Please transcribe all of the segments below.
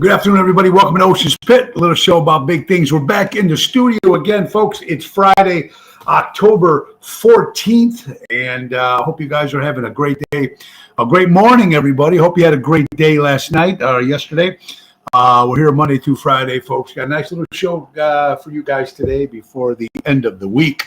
Good afternoon, everybody. Welcome to Ocean's Pit, a little show about big things. We're back in the studio again, folks. It's Friday, October 14th, and hope you guys are having a great day. A great morning, everybody. Hope you had a great day last night or yesterday. We're here Monday through Friday, folks. Got a nice little show for you guys today before the end of the week.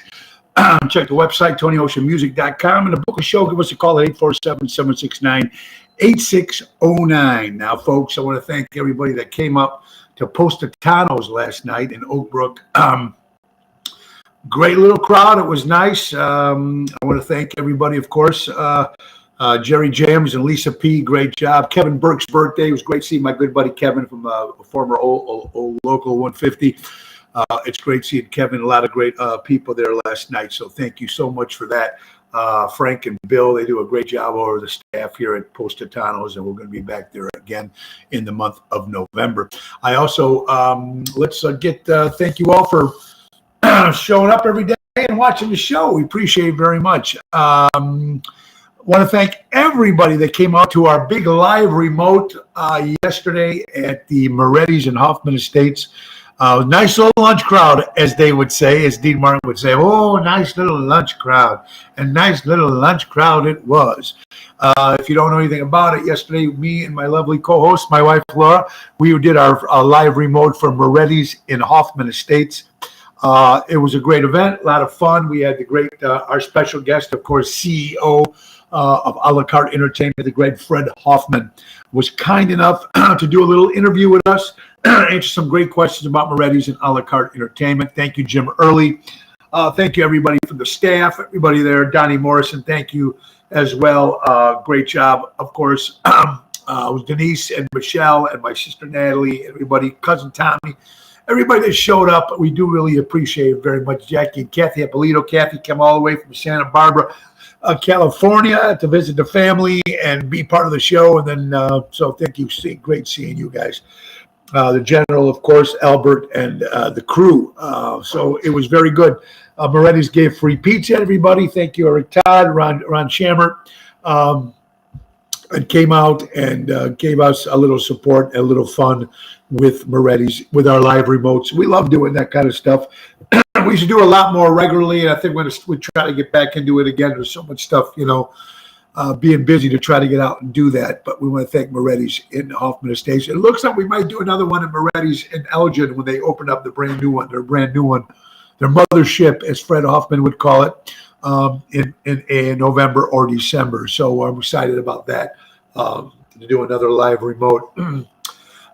Check the website, TonyOceanMusic.com, and to book a show, give us a call at 847-769-8609. Now, folks, I want to thank everybody that came up to Positano's last night in Oak Brook. Great little crowd. It was nice. I want to thank everybody, of course. Jerry Jams and Lisa P. Great job. Kevin Burke's birthday. It was great seeing my good buddy Kevin from a former old local 150. It's great seeing Kevin. A lot of great people there last night. So thank you so much for that. Frank and Bill, they do a great job over the staff here at Positano's, and we're going to be back there again in the month of November. I also, thank you all for showing up every day and watching the show. We appreciate it very much. Want to thank everybody that came out to our big live remote yesterday at the Moretti's in Hoffman Estates. Nice little lunch crowd, as they would say, as Dean Martin would say. Oh, nice little lunch crowd. And nice little lunch crowd it was. If you don't know anything about it, yesterday, me and my lovely co-host, my wife, Laura, we did our live remote from Moretti's in Hoffman Estates. It was a great event, a lot of fun. We had the great, our special guest, of course, CEO of A La Carte Entertainment, the great Fred Hoffman, was kind enough to do a little interview with us, answer some great questions about Moretti's and A La Carte Entertainment. Thank you, Jim Early. Thank you, everybody from the staff, everybody there. Donnie Morrison, thank you as well. Great job, of course, with Denise and Michelle and my sister Natalie, everybody, cousin Tommy, everybody that showed up. We do really appreciate it very much. Jackie and Kathy Apolito. Kathy came all the way from Santa Barbara, California, to visit the family and be part of the show. And then, so thank you. Great seeing you guys. The general, of course, Albert, and the crew. So it was very good. Moretti's gave free pizza to everybody. Thank you, Eric Todd, Ron Shammer, and came out and gave us a little support, a little fun with Moretti's, with our live remotes. We love doing that kind of stuff. We should do a lot more regularly, and I think we try to get back into it again. There's so much stuff, being busy to try to get out and do that. But we want to thank Moretti's in Hoffman Estates. It looks like we might do another one at Moretti's in Elgin when they open up the brand new one, their mothership, as Fred Hoffman would call it, in November or December. So I'm excited about that, to do another live remote.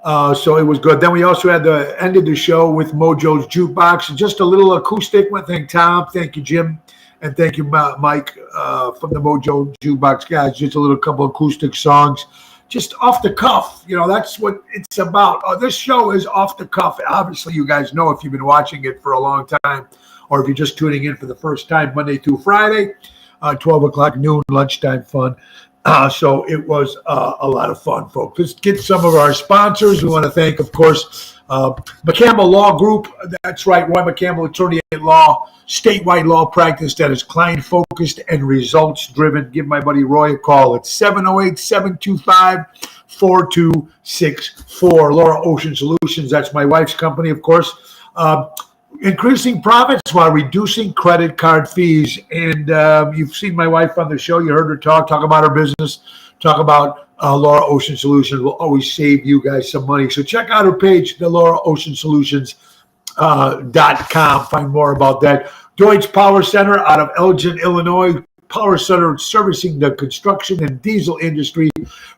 So it was good. Then we also had ended the show with Mojo's Jukebox, just a little acoustic one. Thank Tom, thank you, Jim, and thank you, Mike, from the Mojo Jukebox guys. Just a little couple acoustic songs, just off the cuff. That's what it's about. This show is off the cuff. Obviously, you guys know if you've been watching it for a long time, or if you're just tuning in for the first time, Monday through Friday, 12 o'clock noon, lunchtime fun. So it was a lot of fun, folks. Let's get some of our sponsors. We want to thank, of course, McCampbell Law Group. That's right, Roy McCampbell, attorney at law, statewide law practice that is client-focused and results-driven. Give my buddy Roy a call at 708-725-4264. Laura Ocean Solutions, that's my wife's company, of course. Increasing profits while reducing credit card fees. And you've seen my wife on the show. You heard her talk about her business, talk about Laura Ocean Solutions. Will always save you guys some money. So check out her page, the LauraOceanSolutions.com. Find more about that. Deutsch Power Center out of Elgin, Illinois. Power Center servicing the construction and diesel industry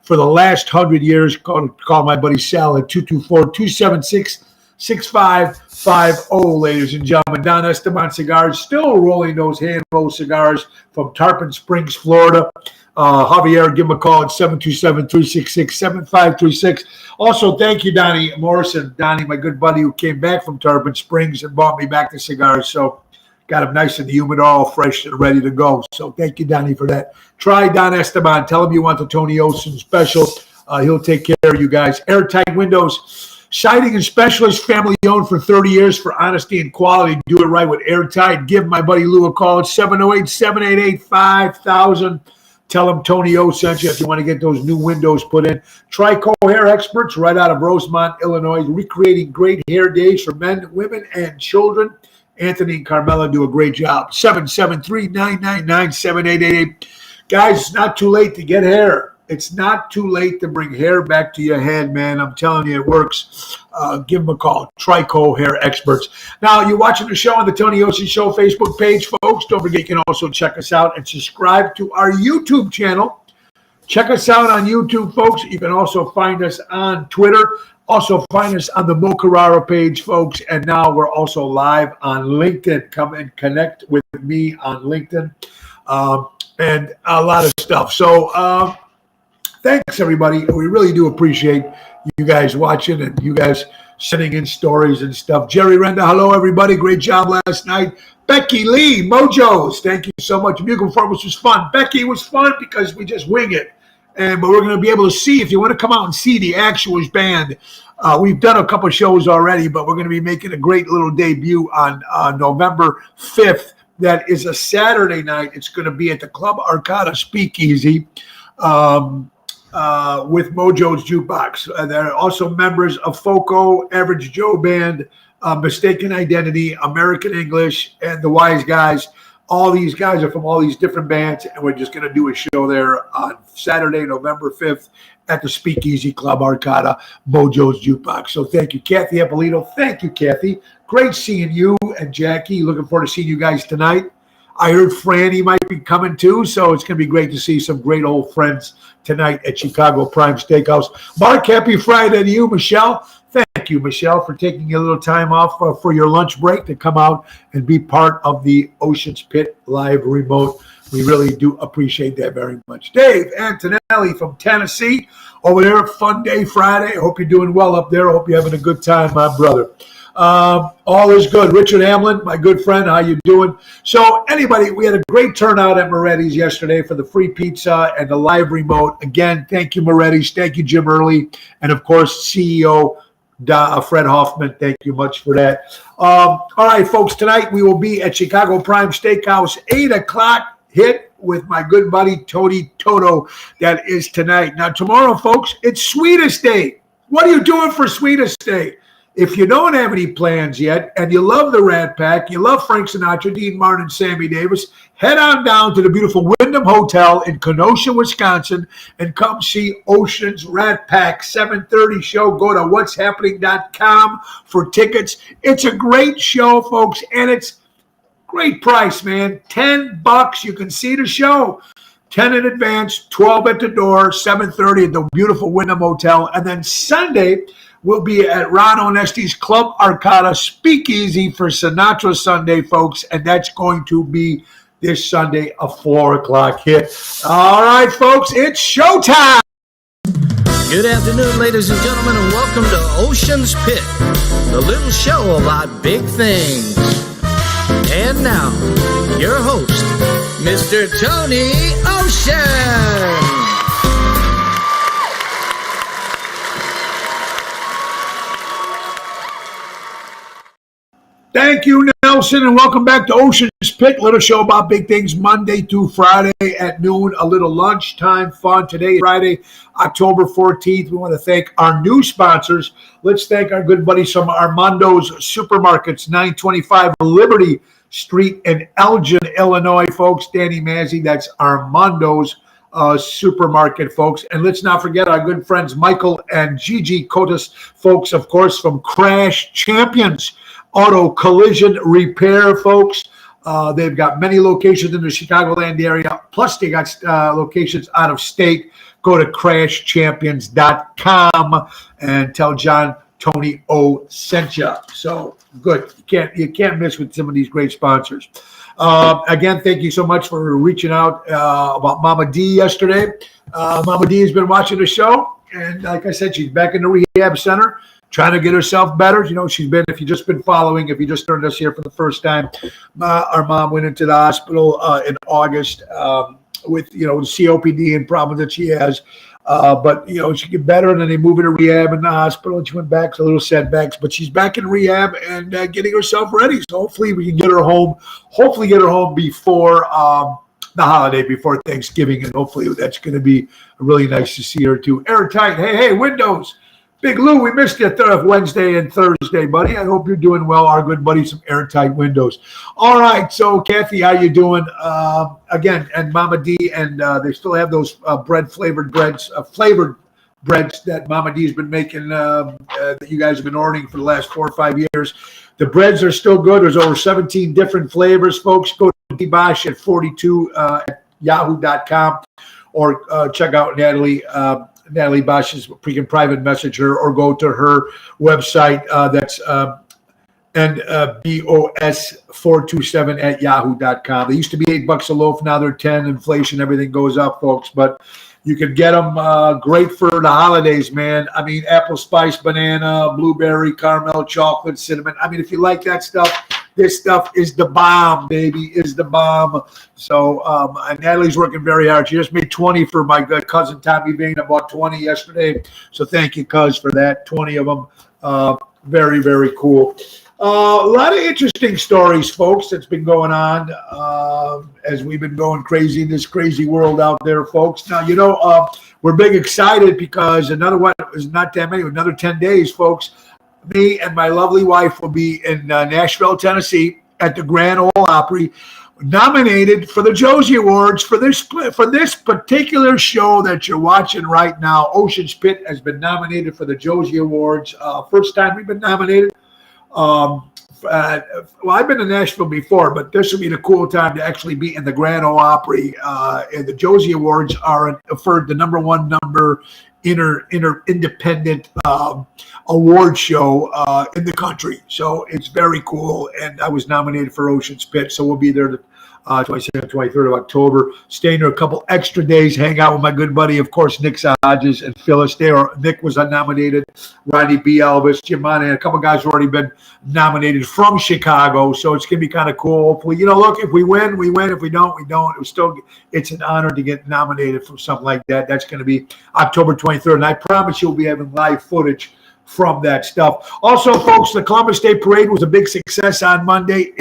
for the last 100 years. Call my buddy Sal at 224-276-6550, ladies and gentlemen. Don Esteban Cigars, still rolling those hand-rolled cigars from Tarpon Springs, Florida. Javier, give him a call at 727-366-7536. Also, thank you, Donnie Morrison. Donnie, my good buddy who came back from Tarpon Springs and bought me back the cigars. So got them nice in the humidor, all fresh and ready to go. So thank you, Donnie, for that. Try Don Esteban. Tell him you want the Tony Ocean special. He'll take care of you guys. Airtight Windows, siding and specialist, family owned for 30 years for honesty and quality. Do it right with Airtight. Give my buddy Lou a call at 708-788-5000. Tell them Tony O sent you if you want to get those new windows put in. Trico Hair Experts right out of Rosemont, Illinois, recreating great hair days for men, women, and children. Anthony and Carmela do a great job. 773-999-7888. Guys, it's not too late to get hair. It's not too late to bring hair back to your head, man. I'm telling you, it works. Give them a call. Trico Hair Experts. Now, you're watching the show on the Tony Ocean Show Facebook page, folks. Don't forget, you can also check us out and subscribe to our YouTube channel. Check us out on YouTube, folks. You can also find us on Twitter. Also find us on the Mo Carrara page, folks. And now we're also live on LinkedIn. Come and connect with me on LinkedIn. And a lot of stuff. So, thanks, everybody. We really do appreciate you guys watching and you guys sending in stories and stuff. Jerry Renda, hello, everybody. Great job last night. Becky Lee, Mojos, thank you so much. Bugle Performance was fun. Becky, was fun because we just wing it. But we're going to be able to see, if you want to come out and see the Actuals band, we've done a couple of shows already, but we're going to be making a great little debut on November 5th. That is a Saturday night. It's going to be at the Club Arcada Speakeasy. With Mojo's Jukebox. They're also members of FOCO, Average Joe Band, Mistaken Identity, American English, and the Wise Guys. All these guys are from all these different bands, and we're just going to do a show there on Saturday, November 5th at the Speakeasy Club Arcada, Mojo's Jukebox. So thank you, Kathy Eppolito. Thank you, Kathy. Great seeing you and Jackie. Looking forward to seeing you guys tonight. I heard Franny might be coming too, so it's going to be great to see some great old friends tonight at Chicago Prime Steakhouse. Mark, happy Friday to you, Michelle. Thank you, Michelle, for taking a little time off for your lunch break to come out and be part of the Ocean's Pit live remote. We really do appreciate that very much. Dave Antonelli from Tennessee over there. Fun day Friday. I hope you're doing well up there. I hope you're having a good time, my brother. All is good. Richard Hamlin, my good friend, how you doing? So anybody, we had a great turnout at Moretti's yesterday for the free pizza and the live remote. Again, thank you, Moretti's. Thank you, Jim Early. And, of course, CEO Fred Hoffman. Thank you much for that. All right, folks, tonight we will be at Chicago Prime Steakhouse, 8 o'clock hit with my good buddy Tony Toto. That is tonight. Now, tomorrow, folks, it's Sweetest Day. What are you doing for Sweetest Day? If you don't have any plans yet and you love the Rat Pack, you love Frank Sinatra, Dean Martin, and Sammy Davis, head on down to the beautiful Wyndham Hotel in Kenosha, Wisconsin, and come see Ocean's Rat Pack 7:30 show. Go to what'shappening.com for tickets. It's a great show, folks, and it's great price, man. $10. You can see the show. 10 in advance, 12 at the door, 7:30 at the beautiful Wyndham Hotel. And then Sunday, we'll be at Ron Onesti's Club Arcada Speakeasy for Sinatra Sunday, folks, and that's going to be this Sunday, a 4 o'clock hit. All right, folks, it's showtime. Good afternoon, ladies and gentlemen, and welcome to Ocean's Pit, the little show about big things. And now, your host, Mr. Tony Ocean. Thank you, Nelson, and welcome back to Ocean's Pit, little show about big things Monday through Friday at noon, a little lunchtime fun. Today, Friday, October 14th. We want to thank our new sponsors. Let's thank our good buddies from Armando's Supermarkets, 925 Liberty Street in Elgin, Illinois, folks. Danny Mazzi, that's Armando's Supermarket, folks. And let's not forget our good friends Michael and Gigi Cotis, folks, of course, from Crash Champions Auto Collision Repair, folks. They've got many locations in the Chicagoland area, plus they got locations out of state. Go to crashchampions.com and tell John Tony O sent you. So good. You can't miss with some of these great sponsors. Again, thank you so much for reaching out about Mama D yesterday. Mama D has been watching the show, and like I said, she's back in the rehab center, trying to get herself better. You know, she's been, if you just been following, if you just turned us here for the first time, our mom went into the hospital in August with, COPD and problems that she has. But, she get better, and then they move her to rehab in the hospital, and she went back to little setbacks. But she's back in rehab and getting herself ready. So hopefully we can get her home, before the holiday before Thanksgiving, and hopefully that's going to be really nice to see her too. Airtight. Hey, Windows. Big Lou, we missed you Wednesday and Thursday, buddy. I hope you're doing well. Our good buddies from Airtight Windows. All right, so Kathy, how you doing? Again, and Mama D, and they still have those flavored breads that Mama D's been making that you guys have been ordering for the last 4 or 5 years. The breads are still good. There's over 17 different flavors, folks. Go to dbosch at 42 at yahoo.com or check out Natalie Bosch's freaking private message her, or go to her website. That's NBOS427 at yahoo.com. They used to be $8 a loaf. Now they're 10. Inflation, everything goes up, folks. But you can get them great for the holidays, man. I mean, apple spice, banana, blueberry, caramel, chocolate, cinnamon. I mean, if you like that stuff, this stuff is the bomb, baby, is the bomb. So Natalie's working very hard. She just made 20 for my good cousin Tommy Bain. I bought 20 yesterday. So thank you, cuz, for that. 20 of them. Very, very cool. A lot of interesting stories, folks, that's been going on as we've been going crazy in this crazy world out there, folks. Now, we're big excited because another 10 days, folks. Me and my lovely wife will be in Nashville, Tennessee at the Grand Ole Opry, nominated for the Josie Awards for this particular show that you're watching right now. Ocean's Pit has been nominated for the Josie Awards. First time we've been nominated. I've been to Nashville before, but this will be the cool time to actually be in the Grand Ole Opry. And the Josie Awards are for the number one independent award show in the country. So it's very cool. And I was nominated for Ocean's Pit, so we'll be there the 22nd, 23rd of October. Staying there a couple extra days, hang out with my good buddy, of course, Nick Hodges and Phyllis. Nick was nominated, Ronnie B. Elvis, Jim Monahan, a couple guys who already been nominated from Chicago. So it's going to be kind of cool. Hopefully, look, if we win, we win. If we don't, we don't. It's an honor to get nominated for something like that. That's going to be October 23rd. And I promise you'll be having live footage from that stuff. Also, folks, the Columbus Day Parade was a big success on Monday.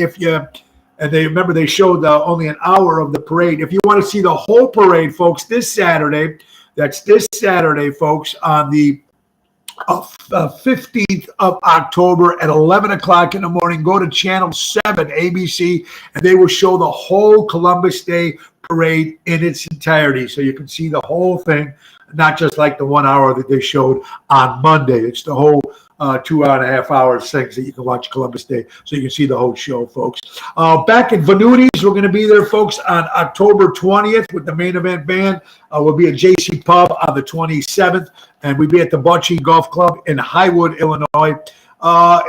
And they showed only an hour of the parade. If you want to see the whole parade, folks, this Saturday, folks, on the 15th of October at 11 o'clock in the morning, go to Channel 7, ABC, and they will show the whole Columbus Day Parade in its entirety. So you can see the whole thing, not just like the 1 hour that they showed on Monday. It's the whole 2.5 hours things that you can watch Columbus Day, so you can see the whole show, folks. Back at Venuti's, we're going to be there, folks, on October 20th with the Main Event Band. We'll be at JC Pub on the 27th, and we'll be at the Bocce Golf Club in Highwood, Illinois.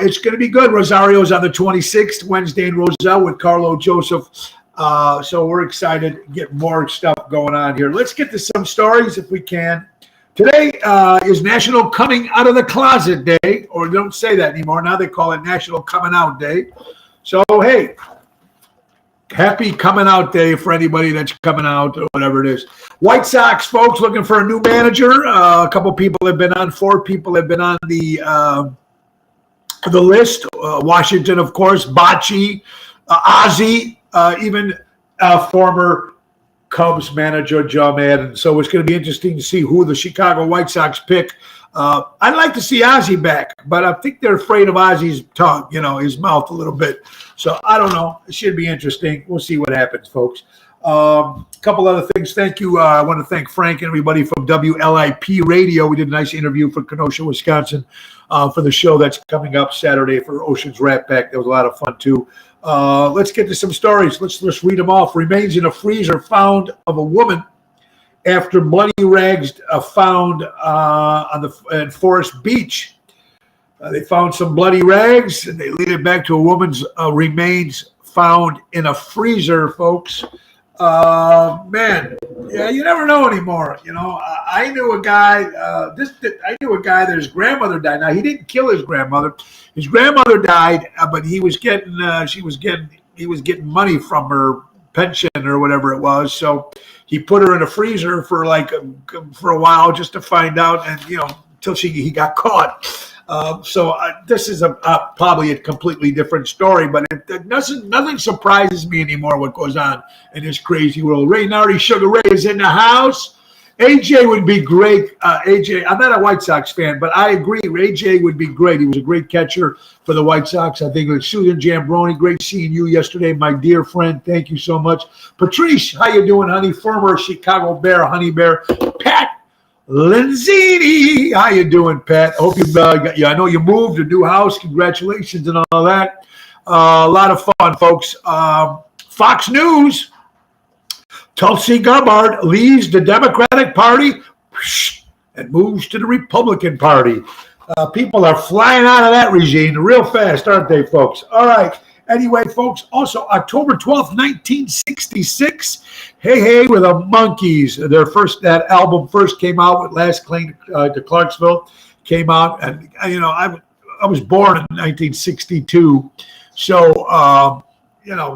It's going to be good. Rosario's on the 26th, Wednesday in Roselle with Carlo Joseph. So we're excited to get more stuff going on here. Let's get to some stories if we can. Today is National Coming Out of the Closet Day, or they don't say that anymore. Now they call it National Coming Out Day. So, hey, happy Coming Out Day for anybody that's coming out or whatever it is. White Sox, folks, looking for a new manager. A couple people have been on. 4 people have been on the list. Washington, of course, Bocce, Ozzie, even former Cubs manager Joe Madden. So it's going to be interesting to see who the Chicago White Sox pick. I'd like to see Ozzie back, but I think they're afraid of Ozzie's tongue, his mouth a little bit. So I don't know. It should be interesting. We'll see what happens, folks. A couple other things. Thank you. I want to thank Frank and everybody from WLIP Radio. We did a nice interview for Kenosha, Wisconsin, for the show that's coming up Saturday for Ocean's Rat Pack. That was a lot of fun, too. Let's get to some stories. Let's read them off. Remains in a freezer found of a woman after bloody rags found in Forest Beach. They found some bloody rags, and they lead it back to a woman's remains found in a freezer, folks. Man, yeah, you never know anymore. I knew a guy. I knew a guy that his grandmother died. Now he didn't kill his grandmother. His grandmother died, but he was getting. He was getting money from her pension or whatever it was. So he put her in a freezer for a while just to find out, and until he got caught. This is probably a completely different story, but nothing surprises me anymore what goes on in this crazy world. Ray Nardi, Sugar Ray is in the house. AJ would be great. AJ, I'm not a White Sox fan, but I agree. AJ would be great. He was a great catcher for the White Sox. I think it was Susan Jambroni. Great seeing you yesterday, my dear friend. Thank you so much. Patrice, how you doing, honey? Former Chicago Bear, Honey Bear. Pat Lenzini, how you doing, Pat? Hope you I know you moved a new house. Congratulations and all that. A lot of fun, folks. Fox News. Tulsi Gabbard leaves the Democratic Party and moves to the Republican Party. People are flying out of that regime real fast, aren't they, folks? All right. Anyway, folks, also October 12th, 1966, Hey Hey with the Monkees. That album first came out with Last Train to Clarksville, came out. And, I was born in 1962. So,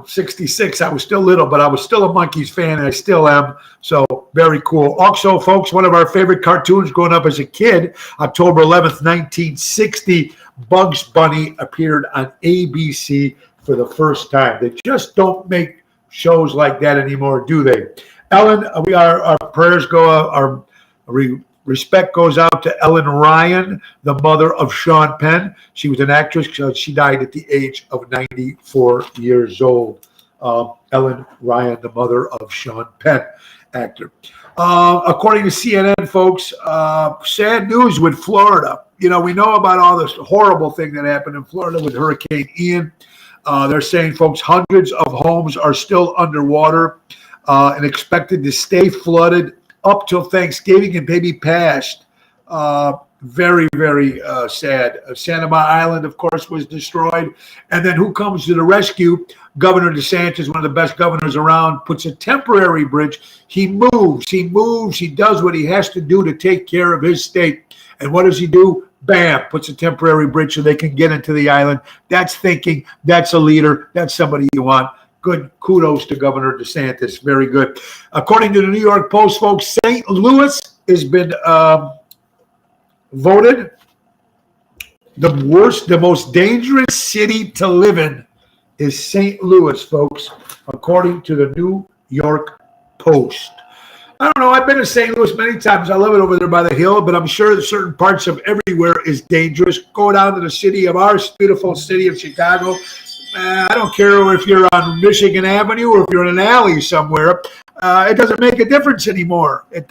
66, I was still little, but I was still a Monkees fan, and I still am. So very cool. Also, folks, one of our favorite cartoons growing up as a kid, October 11th, 1960, Bugs Bunny appeared on ABC for the first time. They just don't make shows like that anymore, do they? Ellen, our prayers go out, our respect goes out to Ellen Ryan, the mother of Sean Penn. She was an actress. She died at the age of 94 years old. Ellen Ryan, the mother of Sean Penn, actor. According to CNN, folks, sad news with Florida. We know about all this horrible thing that happened in Florida with Hurricane Ian. They're saying, folks, hundreds of homes are still underwater and expected to stay flooded up till Thanksgiving and maybe past. Very, very sad. Santa Maria Island, of course, was destroyed. And then who comes to the rescue? Governor DeSantis, one of the best governors around, puts a temporary bridge. He moves. He does what he has to do to take care of his state. And what does he do? Bam, puts a temporary bridge so they can get into the island. That's thinking. That's a leader. That's somebody you want. Good. Kudos to Governor DeSantis. Very good. According to the New York Post, folks, St. Louis has been voted the most dangerous city to live in is St. Louis, folks, according to the New York Post. I don't know. I've been to St. Louis many times. I love it over there by the hill, but I'm sure that certain parts of everywhere is dangerous. Go down to the city of our beautiful city of Chicago. I don't care if you're on Michigan Avenue or if you're in an alley somewhere. It doesn't make a difference anymore. It's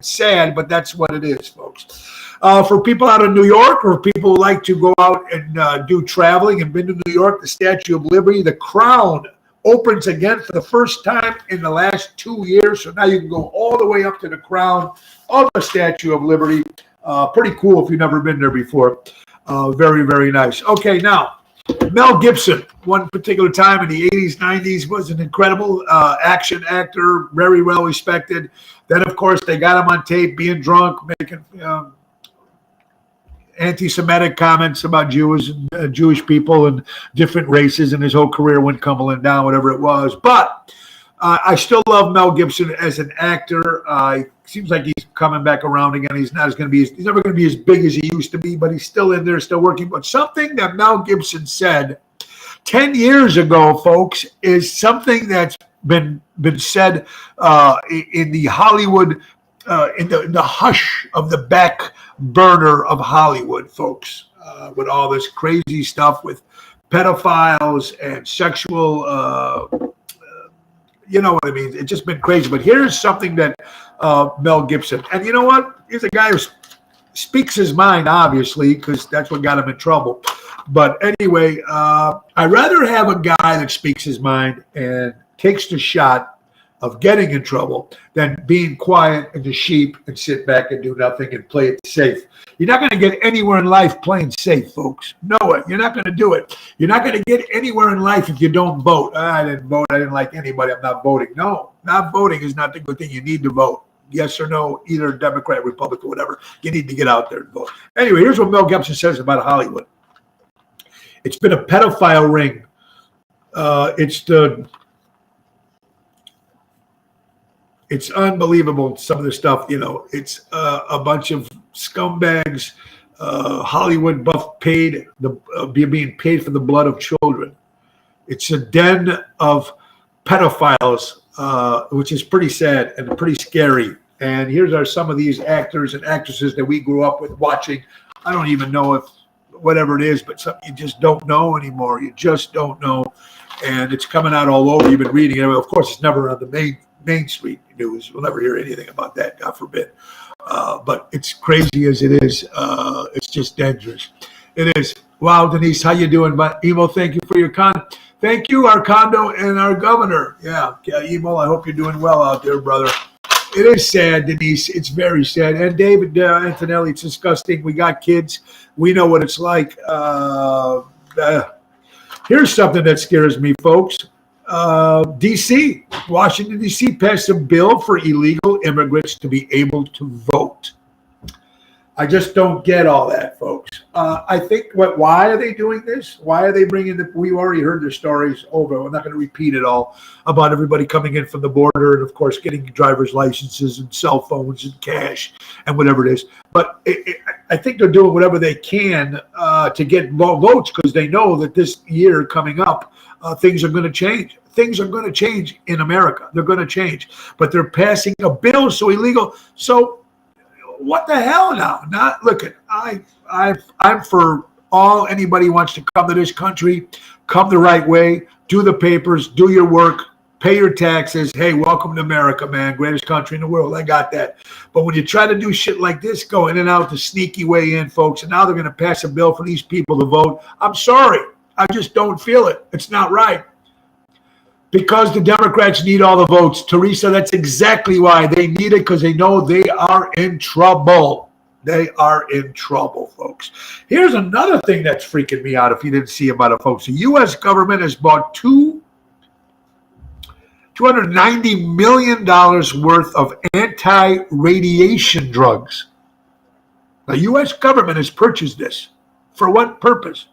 sad, but that's what it is, folks. For people out of New York or people who like to go out and do traveling and been to New York, the Statue of Liberty, the Crown opens again for the first time in the last 2 years. So now you can go all the way up to the crown of the Statue of Liberty. Pretty cool if you've never been there before. Very, very nice. Okay, now, Mel Gibson, one particular time in the 80s, 90s, was an incredible action actor, very well respected. Then, of course, they got him on tape being drunk, making anti-Semitic comments about Jews and Jewish people and different races, and his whole career went tumbling down, whatever it was. But I still love Mel Gibson as an actor. It seems like he's coming back around again. He's never going to be as big as he used to be, but he's still in there, still working. But something that Mel Gibson said 10 years ago, folks, is something that's been said in the Hollywood, in the hush of the back burner of Hollywood, folks, with all this crazy stuff with pedophiles and sexual you know what I mean? It's just been crazy. But here's something that Mel Gibson, and you know what? He's a guy who speaks his mind, obviously, because that's what got him in trouble. But anyway, I'd rather have a guy that speaks his mind and takes the shot of getting in trouble than being quiet and the sheep and sit back and do nothing and play it safe. You're not going to get anywhere in life playing safe, folks. Know it. You're not going to do it. You're not going to get anywhere in life if you don't vote. I didn't vote. I didn't like anybody. I'm not voting. No, not voting is not the good thing. You need to vote. Yes or no, either Democrat, Republican, whatever. You need to get out there and vote. Anyway, here's what Mel Gibson says about Hollywood. It's been a pedophile ring. It's unbelievable, some of the stuff, you know. It's a bunch of scumbags Hollywood buff being paid for the blood of children. It's a den of pedophiles, which is pretty sad and pretty scary. And here's some of these actors and actresses that we grew up with watching. I don't even know if whatever it is, but something you just don't know anymore. You just don't know. And it's coming out all over. You've been reading it. Of course, it's never on the main street news. We'll never hear anything about that, God forbid. But it's crazy as it is. It's just dangerous. It is. Wow, Denise, how you doing? Emo, thank you for your comment. Thank you, our condo and our governor. Yeah, Emo, I hope you're doing well out there, brother. It is sad, Denise. It's very sad. And David Antonelli, it's disgusting. We got kids. We know what it's like. Here's something that scares me, folks. D.C., Washington, D.C. passed a bill for illegal immigrants to be able to vote. I just don't get all that, folks. I think, why are they doing this? Why are they bringing we already heard their stories over. We're not going to repeat it all about everybody coming in from the border and, of course, getting driver's licenses and cell phones and cash and whatever it is. But I think they're doing whatever they can to get votes because they know that this year coming up, things are going to change. Things are going to change in America. They're going to change. But they're passing a bill so illegal. So what the hell now? I'm for all anybody who wants to come to this country, come the right way, do the papers, do your work, pay your taxes. Hey, welcome to America, man. Greatest country in the world. I got that. But when you try to do shit like this, go in and out the sneaky way in, folks, and now they're going to pass a bill for these people to vote. I'm sorry. I just don't feel it. It's not right. Because the Democrats need all the votes. Teresa, that's exactly why. They need it because they know they are in trouble. They are in trouble, folks. Here's another thing that's freaking me out if you didn't see about it, folks. The U.S. government has bought $290 million worth of anti-radiation drugs. The U.S. government has purchased this. For what purpose?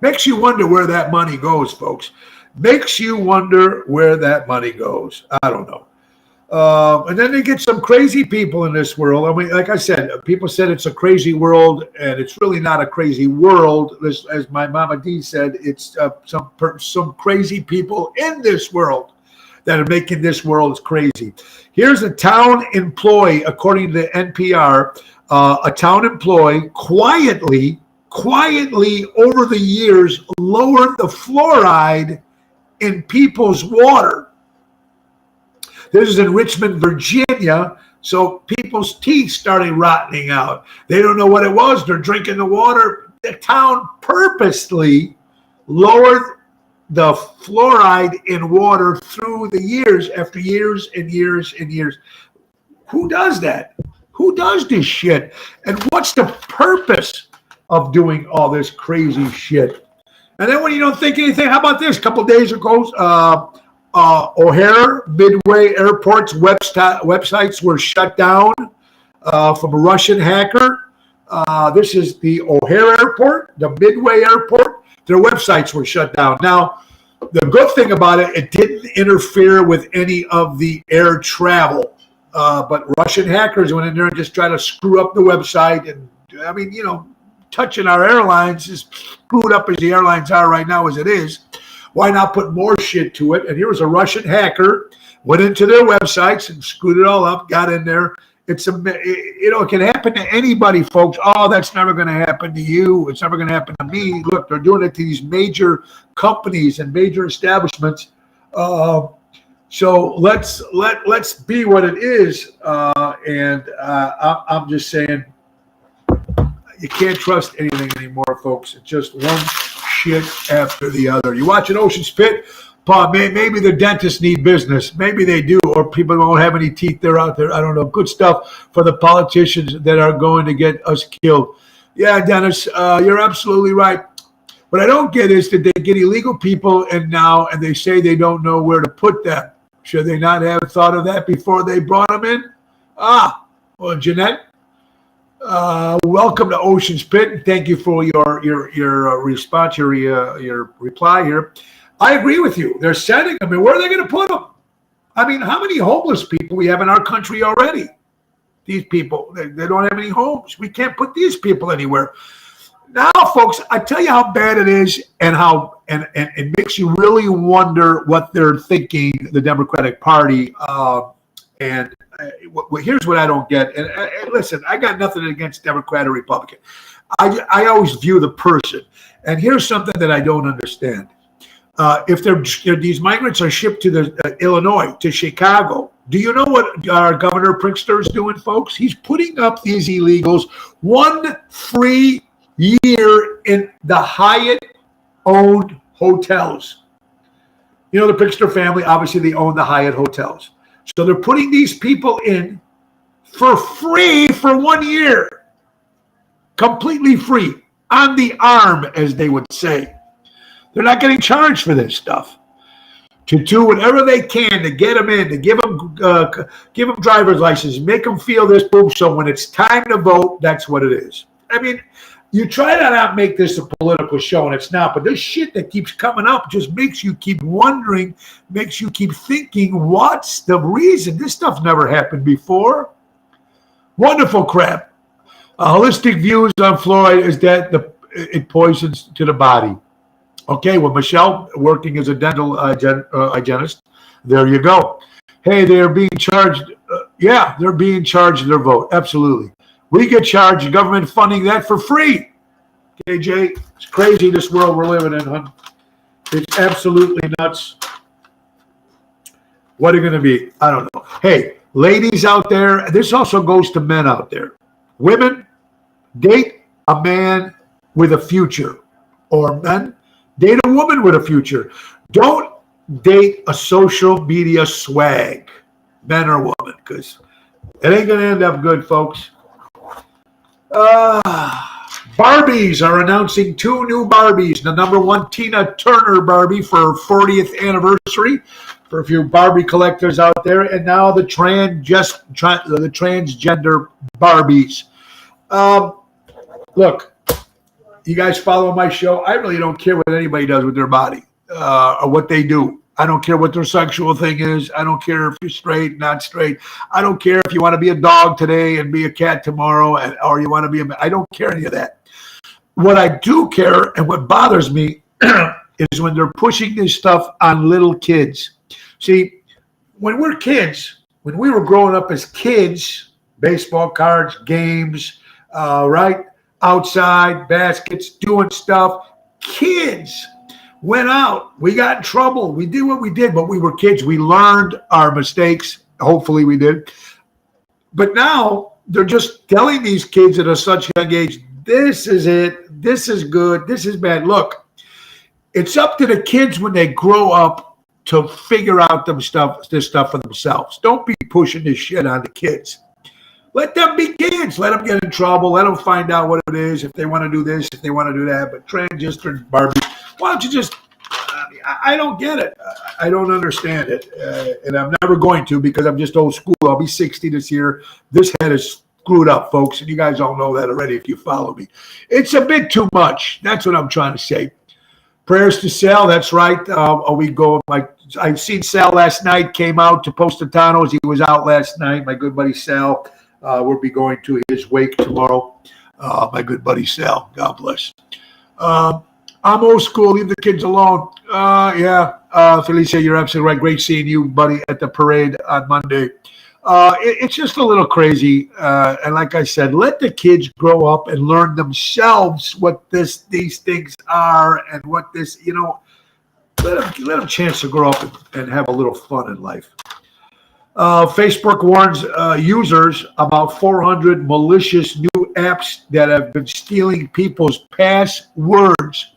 Makes you wonder where that money goes, folks. Makes you wonder where that money goes. I don't know. And then they get some crazy people in this world. I mean, like I said, people said it's a crazy world, and it's really not a crazy world. As my Mama D said, it's some crazy people in this world that are making this world crazy. Here's a town employee, according to NPR, a town employee quietly over the years lowered the fluoride in people's water. This is in Richmond, Virginia. So people's teeth started rotting out. They don't know what it was. They're drinking the water. The town purposely lowered the fluoride in water through the years after years and years and years. Who does that? Who does this shit? And what's the purpose of doing all this crazy shit? And then when you don't think anything, how about this? A couple of days ago, O'Hare, Midway Airport's websites were shut down from a Russian hacker. This is the O'Hare Airport, the Midway Airport. Their websites were shut down. Now, the good thing about it, it didn't interfere with any of the air travel. But Russian hackers went in there and just tried to screw up the website. And I mean, touching our airlines, as screwed up as the airlines are right now as it is, why not put more shit to it? And here was a Russian hacker, went into their websites and screwed it all up, got in there. It can happen to anybody, folks. Oh, that's never going to happen to you. It's never going to happen to me. Look, they're doing it to these major companies and major establishments. So let's be what it is. I'm just saying, you can't trust anything anymore, folks. It's just one shit after the other. You watching Ocean's Pit? Paul, maybe the dentists need business. Maybe they do, or people won't have any teeth. They're out there. I don't know. Good stuff for the politicians that are going to get us killed. Yeah, Dennis, you're absolutely right. What I don't get is that they get illegal people and they say they don't know where to put them. Should they not have thought of that before they brought them in? Well, Jeanette, welcome to Ocean's Pit. Thank you for your response, your reply here. I agree with you. They're sending them. Where are they going to put them? I mean, how many homeless people we have in our country already? These people, they don't have any homes. We can't put these people anywhere. Now, folks, I tell you how bad it is, and how and it makes you really wonder what they're thinking, the Democratic Party. Here's what I don't get. And listen, I got nothing against Democrat or Republican. I always view the person. And here's something that I don't understand. If these migrants are shipped to Illinois, to Chicago, do you know what our Governor Pritzker is doing, folks? He's putting up these illegals 1 free year in the Hyatt-owned hotels. You know, the Pritzker family, obviously, they own the Hyatt hotels. So they're putting these people in for free for 1 year. Completely free. On the arm, as they would say. They're not getting charged for this stuff. To do whatever they can to get them in, to give them driver's license, make them feel this, boom. So when it's time to vote, that's what it is. I mean, you try to not make this a political show, and it's not. But this shit that keeps coming up just makes you keep wondering, makes you keep thinking, what's the reason? This stuff never happened before. Wonderful crap. Holistic views on fluoride is that it poisons to the body. Okay, well, Michelle, working as a dental hygienist, there you go. Hey, they're being charged. Yeah, they're being charged their vote. Absolutely. We get charged, government funding that for free. KJ, it's crazy this world we're living in, huh? It's absolutely nuts. What are you going to be? I don't know. Hey, ladies out there, this also goes to men out there. Women, date a man with a future. Or men, date a woman with a future. Don't date a social media swag, men or woman, because it ain't going to end up good, folks. Barbies are announcing 2 new Barbies. The number 1 Tina Turner Barbie for her 40th anniversary. For a few Barbie collectors out there, and now the transgender Barbies. Look, you guys follow my show. I really don't care what anybody does with their body or what they do. I don't care what their sexual thing is. I don't care if you're straight, not straight. I don't care if you want to be a dog today and be a cat tomorrow, or you want to be I don't care any of that. What I do care, and what bothers me, is when they're pushing this stuff on little kids. See, when we're kids, when we were growing up as kids, baseball cards, games, right? Outside, baskets, doing stuff. Kids went out. We got in trouble. We did what we did, but we were kids. We learned our mistakes. Hopefully we did. But now they're just telling these kids at a such young age, this is it. This is good. This is bad. Look, it's up to the kids when they grow up to figure out this stuff for themselves. Don't be pushing this shit on the kids. Let them be kids. Let them get in trouble. Let them find out what it is, if they want to do this, if they want to do that. But transgender Barbie, why don't you just, I don't get it. I don't understand it. And I'm never going to, because I'm just old school. I'll be 60 this year. This head is screwed up, folks. And you guys all know that already if you follow me. It's a bit too much. That's what I'm trying to say. Prayers to Sal. That's right. We go, I seen Sal last night, came out to Positano's. He was out last night. My good buddy Sal. We'll be going to his wake tomorrow. My good buddy Sal. God bless. I'm old school. Leave the kids alone. Felicia, you're absolutely right. Great seeing you, buddy, at the parade on Monday. It's just a little crazy. And like I said, let the kids grow up and learn themselves what these things are and what this, let them chance to grow up and have a little fun in life. Facebook warns users about 400 malicious new apps that have been stealing people's passwords.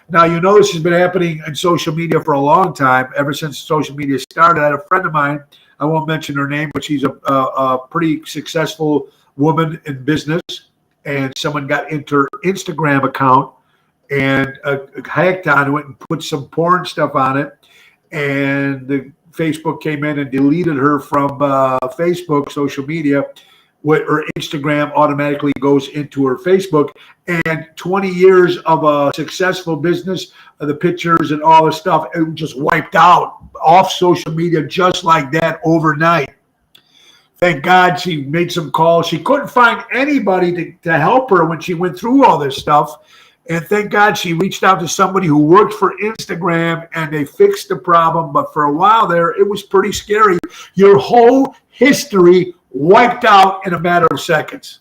Now, this has been happening in social media for a long time, ever since social media started. I had a friend of mine, I won't mention her name, but she's a pretty successful woman in business, and someone got into her Instagram account and hacked onto it and put some porn stuff on it, and the Facebook came in and deleted her from Facebook, social media. Her Instagram automatically goes into her Facebook, and 20 years of a successful business, the pictures and all the stuff, it just wiped out off social media just like that overnight. Thank God she made some calls. She couldn't find anybody to help her when she went through all this stuff. And thank God she reached out to somebody who worked for Instagram and they fixed the problem. But for a while there, it was pretty scary. Your whole history wiped out in a matter of seconds.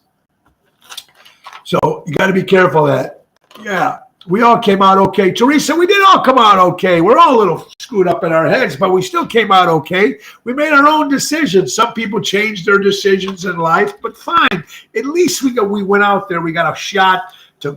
So you got to be careful of that. Yeah, we all came out okay. Teresa, we did all come out okay. We're all a little screwed up in our heads, but we still came out okay. We made our own decisions. Some people changed their decisions in life, but fine. At least we went out there. We got a shot to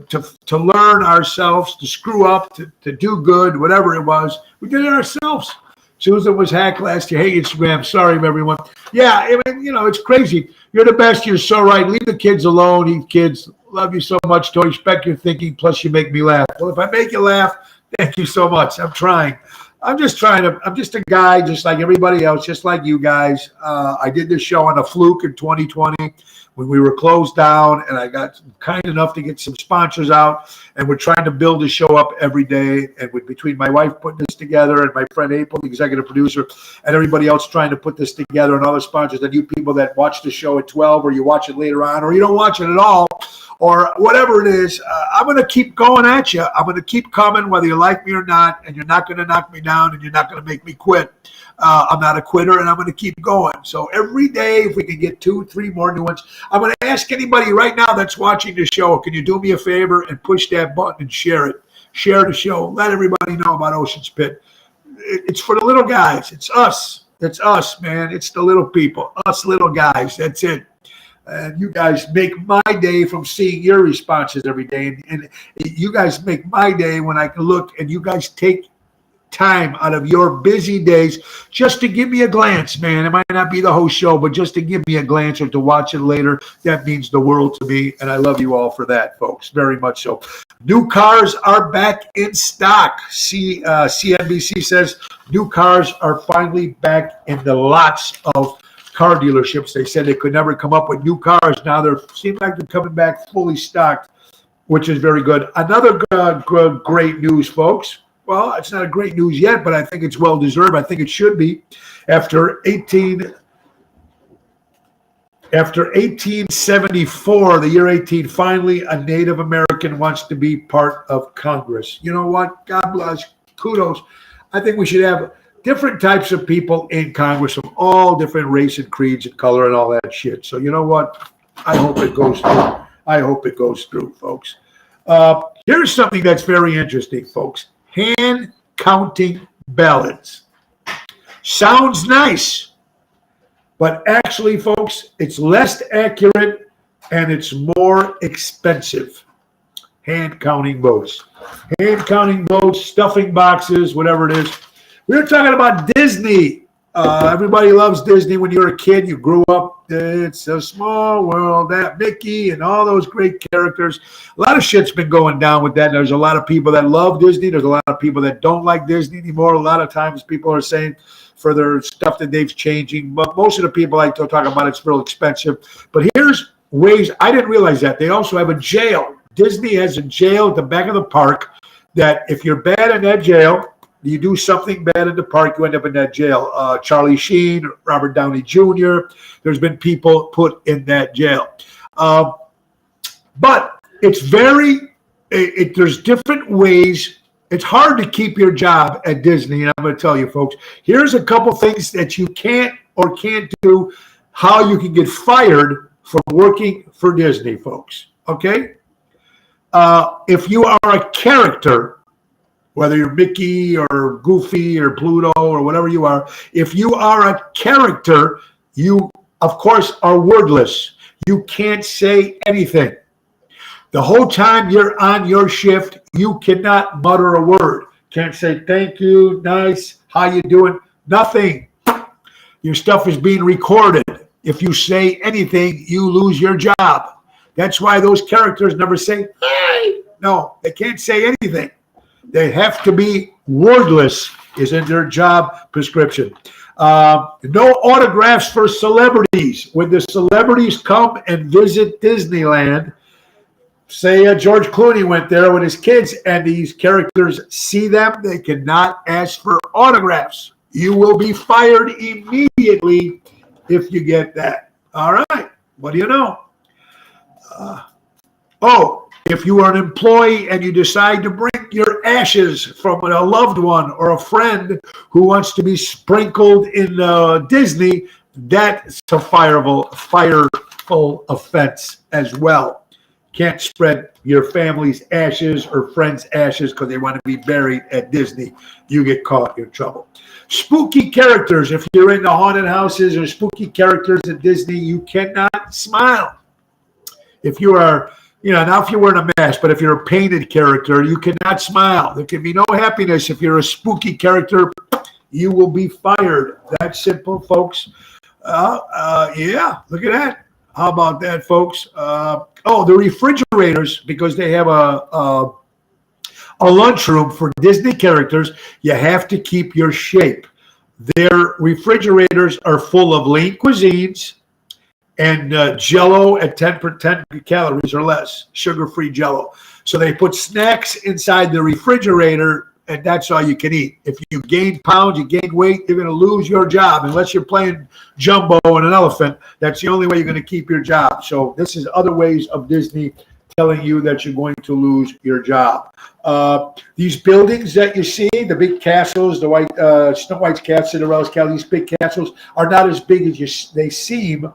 learn ourselves, to screw up, to do good, whatever it was. We did it ourselves. Susan was hacked last year. Hey, Instagram. Sorry, everyone. Yeah, I mean, it's crazy. You're the best. You're so right. Leave the kids alone. These kids love you so much. To respect your thinking. Plus, you make me laugh. Well, if I make you laugh, thank you so much. I'm trying. I'm just a guy, just like everybody else, just like you guys. I did this show on a fluke in 2020 when we were closed down, and I got kind enough to get some sponsors out, and we're trying to build the show up every day. And between my wife putting this together and my friend April, the executive producer, and everybody else trying to put this together, and all the sponsors, and you people that watch the show at 12, or you watch it later on, or you don't watch it at all, or whatever it is, I'm going to keep going at you. I'm going to keep coming whether you like me or not, and you're not going to knock me down, and you're not going to make me quit. I'm not a quitter, and I'm going to keep going. So every day, if we can get 2-3 more new ones, I'm going to ask anybody right now that's watching the show, can you do me a favor and push that button and share it? Share the show. Let everybody know about Ocean's Pit. It's for the little guys. It's us. It's us, man. It's the little people. Us little guys. That's it. And you guys make my day from seeing your responses every day. And you guys make my day when I can look and you guys take time out of your busy days just to give me a glance, man. It might not be the whole show, but just to give me a glance or to watch it later, that means the world to me. And I love you all for that, folks. Very much so. New cars are back in stock. CNBC says new cars are finally back in the lots of car dealerships. They said they could never come up with new cars. Now they seem like they're coming back fully stocked, which is very good. Another great news, folks. Well, it's not a great news yet, but I think it's well deserved. I think it should be. After 1874, the year 18, finally a Native American wants to be part of Congress. You know what? God bless. Kudos. I think we should have different types of people in Congress from all different race and creeds and color and all that shit. So you know what? I hope it goes through. I hope it goes through, folks. Here's something that's very interesting, folks. Hand counting ballots. Sounds nice, but actually, folks, it's less accurate and it's more expensive. Hand counting votes. Hand counting votes, stuffing boxes, whatever it is. We were talking about Disney. Everybody loves Disney. When you were a kid, you grew up. It's a small world. That Mickey and all those great characters. A lot of shit's been going down with that. There's a lot of people that love Disney. There's a lot of people that don't like Disney anymore. A lot of times people are saying for their stuff that they've changing. But most of the people like to talk about it's real expensive. But here's ways. I didn't realize that. They also have a jail. Disney has a jail at the back of the park that if you're bad in that jail, you do something bad in the park, you end up in that jail. Charlie Sheen, Robert Downey Jr., there's been people put in that jail. But it's there's different ways. It's hard to keep your job at Disney, and I'm going to tell you, folks, here's a couple things that you can't do, how you can get fired from working for Disney, folks, okay? If you are a character, whether you're Mickey or Goofy or Pluto or whatever you are, if you are a character, you, of course, are wordless. You can't say anything. The whole time you're on your shift, you cannot mutter a word. Can't say thank you, nice, how you doing? Nothing. Your stuff is being recorded. If you say anything, you lose your job. That's why those characters never say, hey. No, they can't say anything. They have to be wordless is in their job prescription. No autographs for celebrities. When the celebrities come and visit Disneyland, say George Clooney went there with his kids and these characters see them, they cannot ask for autographs. You will be fired immediately if you get that. All right. What do you know? If you are an employee and you decide to bring your ashes from a loved one or a friend who wants to be sprinkled in Disney, that's a fireful offense as well. Can't spread your family's ashes or friends' ashes because they want to be buried at Disney. You get caught, you're in trouble. Spooky characters. If you're in the haunted houses or spooky characters at Disney, you cannot smile. If you are, now if you're wearing a mask, but if you're a painted character, you cannot smile. There can be no happiness. If you're a spooky character, you will be fired. That's simple, folks. Yeah, look at that. How about that, folks? The refrigerators, because they have a lunchroom for Disney characters, you have to keep your shape. Their refrigerators are full of lean cuisines and Jell-O at 10 calories or less, sugar-free Jell-O. So they put snacks inside the refrigerator, and that's all you can eat. If you gain pounds, you gain weight, you're going to lose your job. Unless you're playing Jumbo and an elephant, that's the only way you're going to keep your job. So this is other ways of Disney telling you that you're going to lose your job. These buildings that you see, the big castles, the white Snow White's castle, Cinderella's castle, these big castles are not as big as they seem.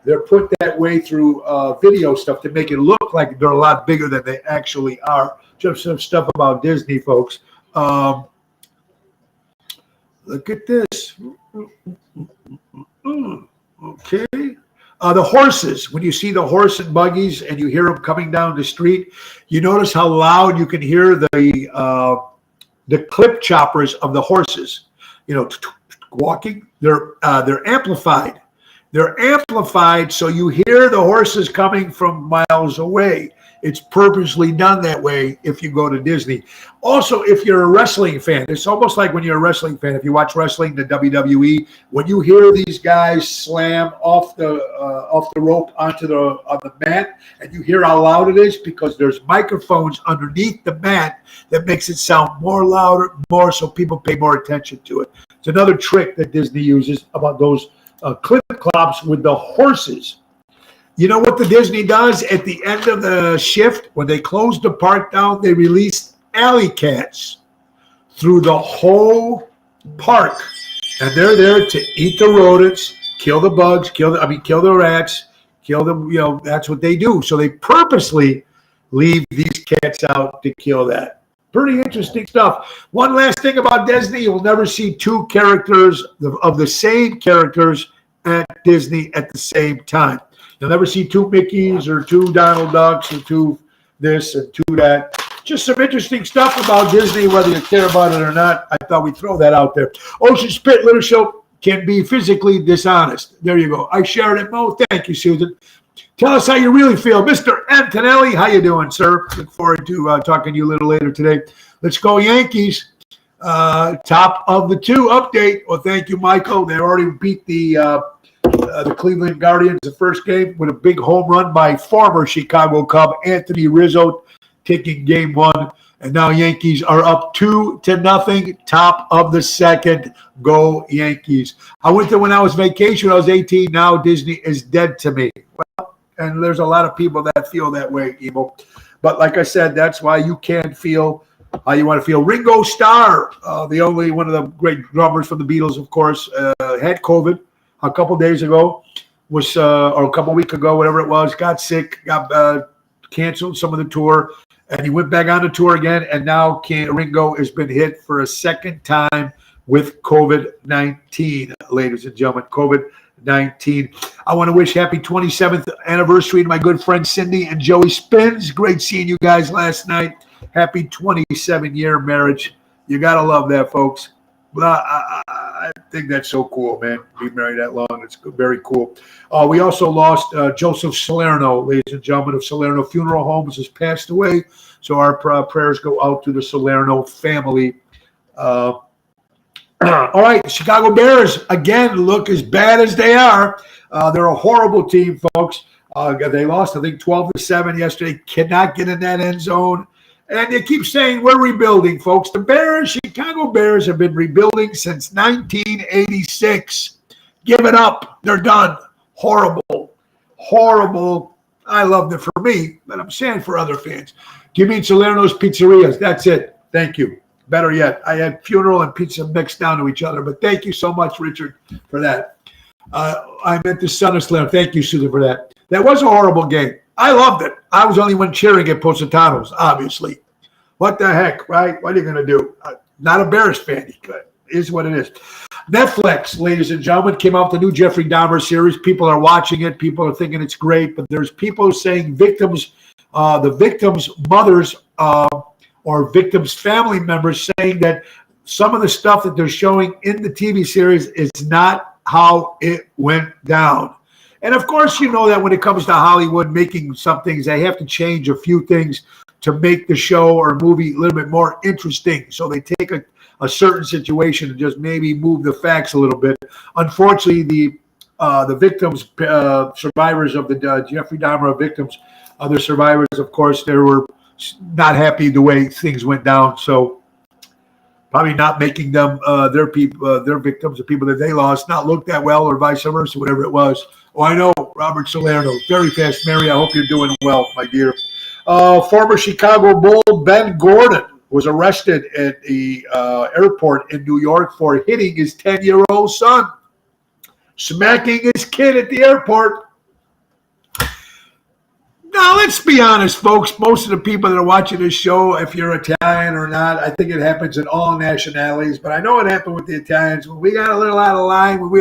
They're put that way through video stuff to make it look like they're a lot bigger than they actually are. Just some stuff about Disney, folks. Look at this. Okay. The horses, when you see the horse and buggies and you hear them coming down the street, you notice how loud you can hear the clip choppers of the horses, walking. They're amplified. They're amplified, so you hear the horses coming from miles away. It's purposely done that way if you go to Disney. Also, if you're a wrestling fan, it's almost like when you're a wrestling fan, if you watch wrestling, the WWE, when you hear these guys slam off the rope onto the mat, and you hear how loud it is because there's microphones underneath the mat that makes it sound more louder, more so people pay more attention to it. It's another trick that Disney uses about those clip clops with the horses. You know what the Disney does at the end of the shift? When they close the park down, they release alley cats through the whole park. And they're there to eat the rodents, kill the bugs, kill the rats, kill them, that's what they do. So they purposely leave these cats out to kill that. Pretty interesting stuff. One last thing about Disney, you will never see two characters of the same characters at Disney at the same time. You'll never see two Mickeys or two Donald Ducks or two this and two that. Just some interesting stuff about Disney, whether you care about it or not. I thought we'd throw that out there. Ocean Spit Little Show can be physically dishonest. There you go. I shared it, Mo. Thank you, Susan. Tell us how you really feel. Mr. Antonelli, how you doing, sir? Look forward to talking to you a little later today. Let's go Yankees. Top of the two update. Well, thank you, Michael. They already beat the Cleveland Guardians the first game with a big home run by former Chicago Cub Anthony Rizzo, taking game one. And now Yankees are up 2-0, top of the second. Go Yankees. I went there when I was vacation when I was 18. Now Disney is dead to me. Well, and there's a lot of people that feel that way, Emo. But like I said, that's why you can feel how you want to feel. Ringo Starr, the only one of the great drummers from the Beatles, of course, had COVID a couple days ago, or a couple weeks ago, whatever it was, got sick, got canceled some of the tour, and he went back on the tour again, and now Ringo has been hit for a second time with COVID-19, ladies and gentlemen, COVID-19. I want to wish happy 27th anniversary to my good friend Cindy and Joey Spins. Great seeing you guys last night. Happy 27-year marriage. You got to love that, folks. Well, I think that's so cool, man. Be married that long. It's very cool. We also lost Joseph Salerno, ladies and gentlemen, of Salerno Funeral Homes has passed away. So our prayers go out to the Salerno family. All right, Chicago Bears, again, look as bad as they are. They're a horrible team, folks. They lost, I think, 12-7 yesterday. Cannot get in that end zone. And they keep saying we're rebuilding, folks. The Chicago Bears have been rebuilding since 1986. Give it up. They're done. Horrible, horrible. I loved it for me, but I'm saying for other fans. Give me Salerno's Pizzerias. That's it. Thank you. Better yet, I had funeral and pizza mixed down to each other, but thank you so much, Richard, for that. I meant the Son of Salerno. Thank you, Susan, for that. That was a horrible game. I loved it. I was the only one cheering at Positanos, obviously. What the heck, right? What are you going to do? Not a Bears fan. It is what it is. Netflix, ladies and gentlemen, came out with the new Jeffrey Dahmer series. People are watching it. People are thinking it's great, but there's people saying victims, the victims' mothers or victims' family members saying that some of the stuff that they're showing in the TV series is not how it went down. And of course, you know that when it comes to Hollywood making some things, they have to change a few things to make the show or movie a little bit more interesting. So they take a certain situation and just maybe move the facts a little bit. Unfortunately, the victims, survivors of the Jeffrey Dahmer victims, other survivors, of course, they were not happy the way things went down. So probably not making them their people, their victims, the people that they lost, not look that well, or vice versa, whatever it was. Oh, I know, Robert Salerno, very fast, Mary. I hope you're doing well, my dear. Former Chicago Bull Ben Gordon was arrested at the airport in New York for hitting his 10-year-old son, smacking his kid at the airport. Now, let's be honest, folks. Most of the people that are watching this show, if you're Italian or not, I think it happens in all nationalities. But I know it happened with the Italians. When we got a little out of line, when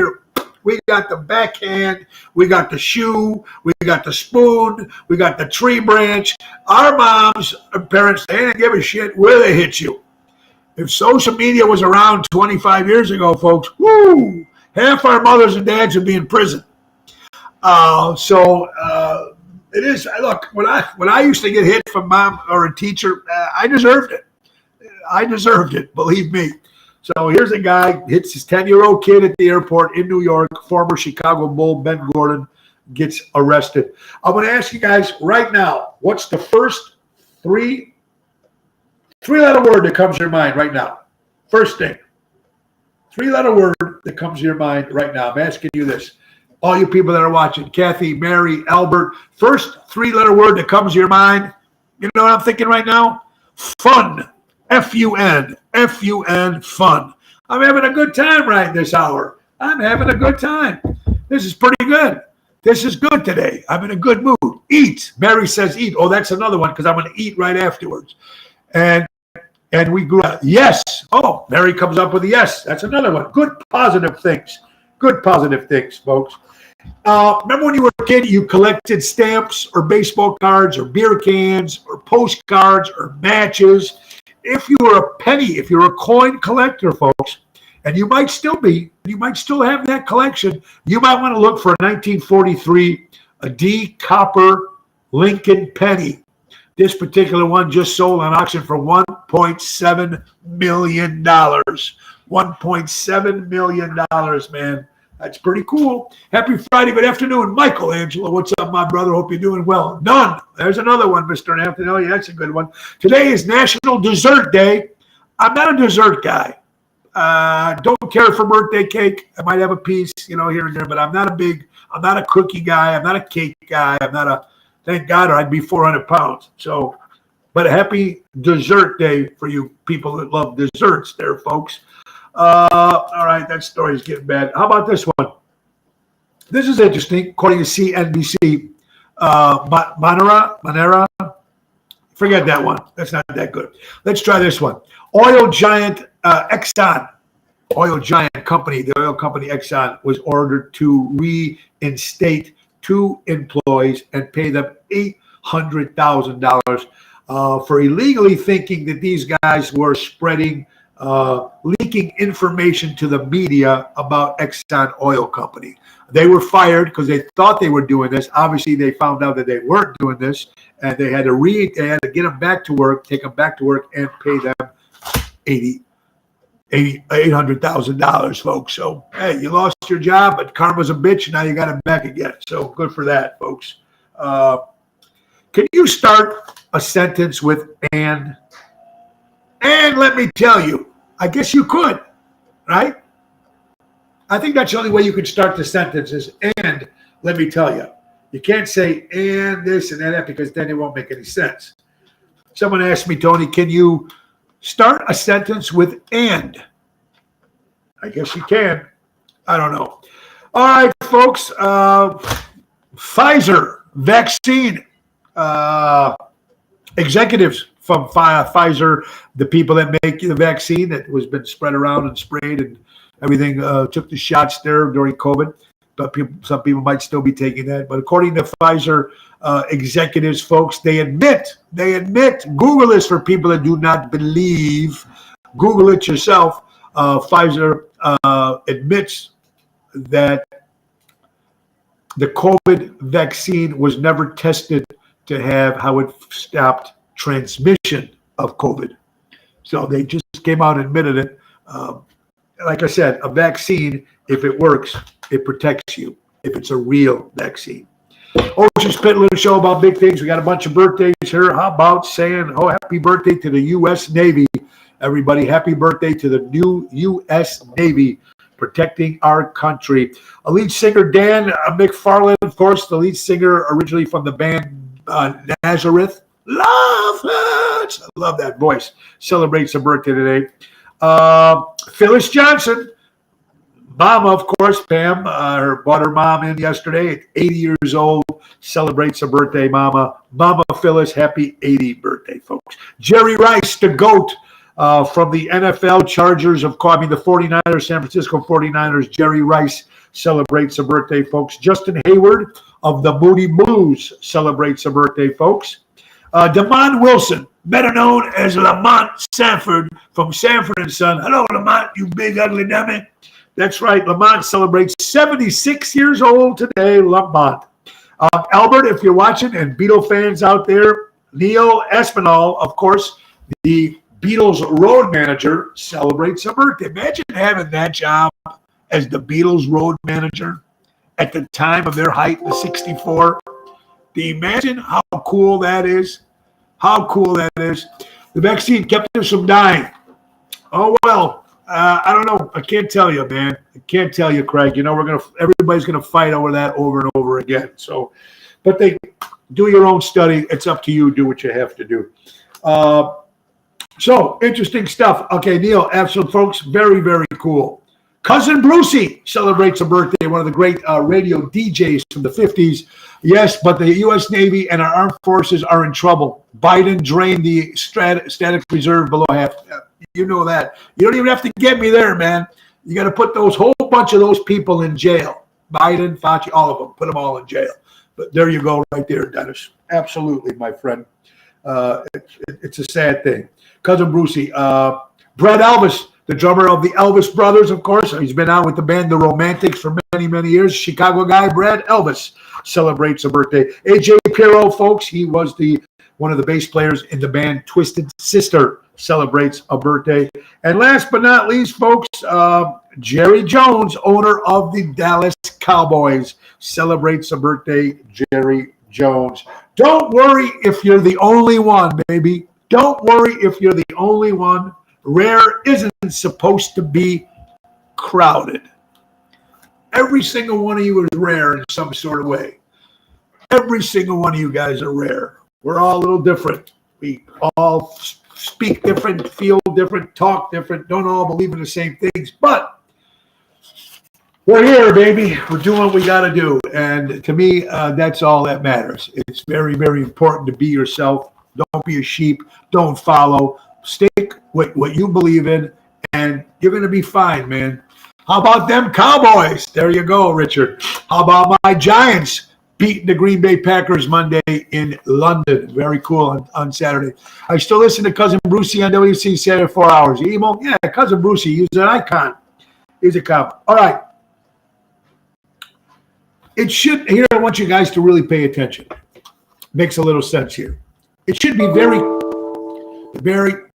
we got the backhand, we got the shoe, we got the spoon, we got the tree branch. Our moms and parents, they didn't give a shit where they hit you. If social media was around 25 years ago, folks, woo, half our mothers and dads would be in prison. It is. Look, when I used to get hit from mom or a teacher, I deserved it. I deserved it, believe me. So here's a guy hits his 10-year-old kid at the airport in New York. Former Chicago Bull Ben Gordon gets arrested. I'm going to ask you guys right now, what's the first three-letter word that comes to your mind right now? First thing, three-letter word that comes to your mind right now. I'm asking you this. All you people that are watching, Kathy, Mary, Albert, first three-letter word that comes to your mind, you know what I'm thinking right now? Fun. F-U-N. F-U-N, fun. I'm having a good time right this hour. I'm having a good time. This is pretty good. This is good today. I'm in a good mood. Eat. Mary says eat. Oh, that's another one because I'm going to eat right afterwards. And we grew up. Yes. Oh, Mary comes up with a yes. That's another one. Good positive things. Good positive things, folks. Remember when you were a kid, you collected stamps or baseball cards or beer cans or postcards or matches. If you were a penny, if you're a coin collector, folks, and you might still have that collection, you might want to look for a 1943 a D Copper Lincoln penny. This particular one just sold on auction for $1.7 million. $1.7 million, man. That's pretty cool. Happy Friday, good afternoon. Michelangelo, what's up, my brother? Hope you're doing well. None. There's another one, Mr. Anthony. That's a good one. Today is National Dessert Day. I'm not a dessert guy. Don't care for birthday cake. I might have a piece, here and there, but I'm not a cookie guy. I'm not a cake guy. Thank God, or I'd be 400 pounds. So, but a happy dessert day for you people that love desserts there, folks. All right, that story's getting bad. How about this one? This is interesting. According to CNBC, Monera, forget that one. That's not that good. Let's try this one. Oil giant Exxon, oil giant company, the oil company Exxon was ordered to reinstate 2 employees and pay them $800,000 for illegally thinking that these guys were spreading leaking information to the media about Exxon Oil Company. They were fired because they thought they were doing this. Obviously, they found out that they weren't doing this, and they had to get them back to work, take them back to work, and pay them $800,000, folks. So, hey, you lost your job, but karma's a bitch, and now you got it back again. So, good for that, folks. Can you start a sentence with and? And let me tell you, I guess you could, right? I think that's the only way you could start the sentence is, and let me tell you. You can't say and this and that because then it won't make any sense. Someone asked me, Tony, can you start a sentence with and? I guess you can. I don't know. All right, folks. Pfizer vaccine executives from Pfizer, the people that make the vaccine that was been spread around and sprayed and everything, took the shots there during COVID. But some people might still be taking that. But according to Pfizer executives, folks, they admit, Google this for people that do not believe. Google it yourself. Pfizer admits that the COVID vaccine was never tested to have how it stopped transmission of COVID. So they just came out and admitted it. Like I said, a vaccine, if it works, it protects you if it's a real vaccine. Ocean Spit Little Show about big things. We got a bunch of birthdays here. How about saying, happy birthday to the U.S. Navy, everybody. Happy birthday to the new U.S. Navy protecting our country. A lead singer, Dan McFarland, of course, the lead singer originally from the band Nazareth. Love it. I love that voice. Celebrates her birthday today. Phyllis Johnson, mama, of course, Pam, brought her mom in yesterday at 80 years old, celebrates her birthday, mama. Mama Phyllis, happy 80th birthday, folks. Jerry Rice, the GOAT from the NFL Chargers the 49ers, San Francisco 49ers. Jerry Rice celebrates her birthday, folks. Justin Hayward of the Moody Blues celebrates her birthday, folks. Damon Wilson, better known as Lamont Sanford from Sanford and Son. Hello, Lamont, you big ugly dummy. That's right. Lamont celebrates 76 years old today. Lamont. Albert, if you're watching, and Beatle fans out there, Neil Espinal, of course, the Beatles road manager, celebrates her birthday. Imagine having that job as the Beatles road manager at the time of their height, the 64. Do you imagine how cool that is? How cool that is. The vaccine kept us from dying. Oh, well, I don't know. I can't tell you, man. I can't tell you, Craig. You know, everybody's going to fight over that over and over again. So, but they do your own study. It's up to you. Do what you have to do. So, interesting stuff. Okay, Neil, absolute folks. Very, very cool. Cousin Brucey celebrates a birthday, one of the great radio DJs from the 50s. Yes, but the U.S. Navy and our armed forces are in trouble. Biden drained the static reserve below half. You know that. You don't even have to get me there, man. You got to put those whole bunch of those people in jail. Biden, Fauci, all of them. Put them all in jail. But there you go right there, Dennis. Absolutely, my friend. It's a sad thing. Cousin Brucey. Brad Elvis, the drummer of the Elvis Brothers, of course. He's been on with the band The Romantics for many, many years. Chicago guy, Brad Elvis, celebrates a birthday. AJ Pirro, folks, he was one of the bass players in the band Twisted Sister, celebrates a birthday. And last but not least, folks, Jerry Jones, owner of the Dallas Cowboys, celebrates a birthday. Jerry Jones. Don't worry if you're the only one, baby. Don't worry if you're the only one. Rare isn't supposed to be crowded. Every single one of you is rare in some sort of way. Every single one of you guys are rare. We're all a little different. We all speak different, feel different, talk different, don't all believe in the same things. But we're here, baby. We're doing what we got to do. And to me, that's all that matters. It's very, very important to be yourself. Don't be a sheep. Don't follow. Stick with what you believe in, and you're going to be fine, man. How about them Cowboys? There you go, Richard. How about my Giants beating the Green Bay Packers Monday in London? Very cool on Saturday. I still listen to Cousin Brucey on WC Saturday 4 hours. Emo? Yeah, Cousin Brucey. He's an icon. He's a cop. All right. Here I want you guys to really pay attention. Makes a little sense here. It should be very, very